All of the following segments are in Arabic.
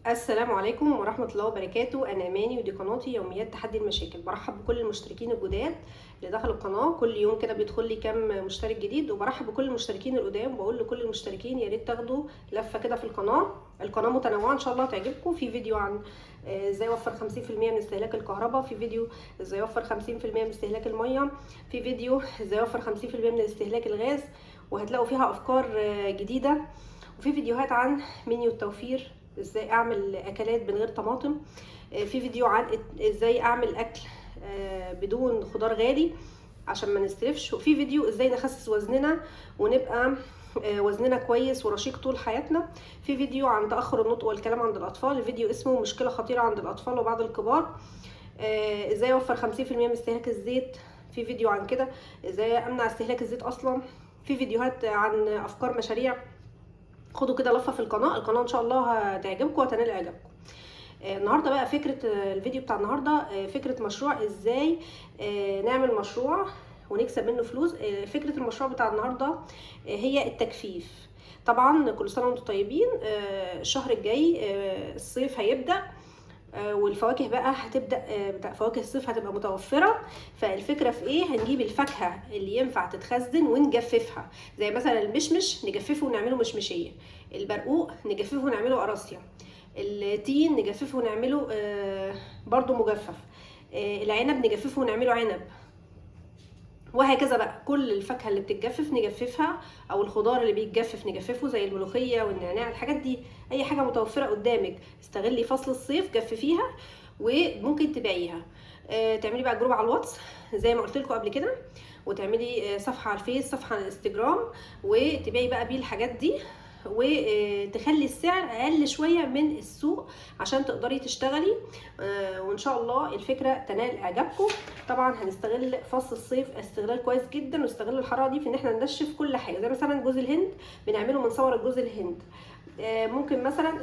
السلام عليكم ورحمة الله وبركاته. أنا أماني ودي قناتي يوميات تحدي المشاكل. برحب بكل المشتركين الجداد اللي دخلوا القناة. كل يوم كده بيدخل لي كام مشترك جديد، وبرحب بكل المشتركين القدام وبقول لكل المشتركين يا ريت تاخدوا لفة كده في القناة متنوعة إن شاء الله تعجبكم. في فيديو عن ازاي اوفر 50% من استهلاك الكهرباء، في فيديو ازاي اوفر 50% من استهلاك المية، في فيديو ازاي اوفر 50% من استهلاك الغاز، وهتلاقوا فيها افكار جديدة. وفي فيديوهات عن منيو التوفير، ازاي اعمل اكلات من غير طماطم، في فيديو عن ازاي اعمل اكل بدون خضار غالي عشان ما نسترفش، وفي فيديو ازاي نخسس وزننا ونبقى وزننا كويس ورشيق طول حياتنا، في فيديو عن تاخر النطق والكلام عند الاطفال، فيديو اسمه مشكله خطيره عند الاطفال وبعض الكبار، ازاي اوفر 50% من استهلاك الزيت، في فيديو عن كده ازاي امنع استهلاك الزيت اصلا، في فيديوهات عن افكار مشاريع. خدوا كده لفه في القناه ان شاء الله هتعجبكم وهتنال اعجابكم. النهارده بقى فكره الفيديو بتاع النهارده فكره مشروع ازاي نعمل مشروع ونكسب منه فلوس. فكره المشروع بتاع النهارده هي التجفيف. طبعا كل سنه وانتم طيبين. الشهر الجاي الصيف هيبدا، والفواكه بقى هتبدا، بتاع فواكه الصيف هتبقى متوفره. فالفكره في ايه؟ هنجيب الفاكهه اللي ينفع تتخزن ونجففها، زي مثلا المشمش نجففه ونعمله مشمشيه، البرقوق نجففه ونعمله قراصيه، التين نجففه ونعمله برضو مجفف، العنب نجففه ونعمله عنب، وهكذا بقى. كل الفاكهه اللي بتتجفف نجففها، او الخضار اللي بيتجفف نجففه زي الملوخيه والنعناع، الحاجات دي اي حاجه متوفره قدامك استغلي فصل الصيف جففيها وممكن تبيعيها. تعملي بقى جروب على الواتس زي ما قلت لكم قبل كده، وتعملي صفحه على الفيس، صفحه على الانستجرام، وتبيعي بقى بيه الحاجات دي، وتخلي السعر اقل شويه من السوق عشان تقدري تشتغلي. وان شاء الله الفكره تنال اعجابكم. طبعا هنستغل فصل الصيف استغلال كويس جدا، ونستغل الحراره دي في ان احنا ننشف كل حاجه، زي مثلا جوز الهند بنعمله من ثمره جوز الهند. ممكن مثلا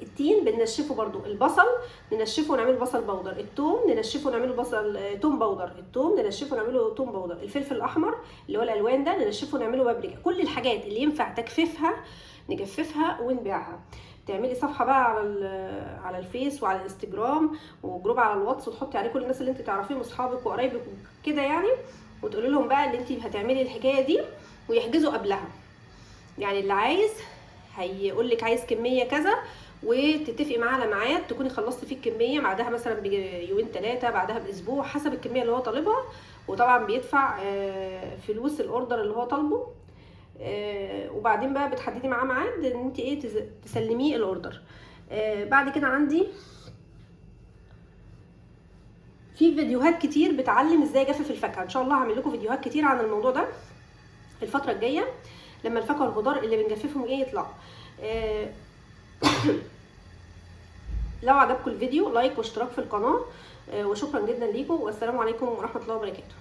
التين بننشفه برضو، البصل ننشفه ونعمله بصل بودر، الثوم ننشفه ونعمله بصل توم بودر، الثوم ننشفه ونعمله توم بودر، الفلفل الاحمر اللي هو الالوان ده ننشفه ونعمله بابريكا. كل الحاجات اللي ينفع تجفيفها نجففها ونبيعها. تعملي صفحه بقى على الفيس وعلى الانستجرام وجروب على الواتس، وتحطي عليه كل الناس اللي انت تعرفيهم، اصحابك وقرايبك كده يعني، وتقولي لهم بقى اللي انت هتعملي الحكايه دي، ويحجزوا قبلها. يعني اللي عايز هيقول لك عايز كميه كذا، وتتفقي معاه على ميعاد تكوني خلصتي فيه الكميه، بعدها مثلا بيومين 3، بعدها باسبوع، حسب الكميه اللي هو طالبها. وطبعا بيدفع فلوس الاوردر اللي هو طالبه، وبعدين بقى بتحددي معاه ميعاد ان انت ايه تسلميه الاوردر. بعد كده عندي في فيديوهات كتير بتعلم ازاي اجفف الفاكهه. ان شاء الله هعمل لكم فيديوهات كتير عن الموضوع ده الفتره الجايه لما الفاكهه والخضار اللي بنجففهم ايه يطلعوا. لو عجبكم الفيديو لايك واشتراك في القناه، وشكرا جدا ليكم، والسلام عليكم ورحمه الله وبركاته.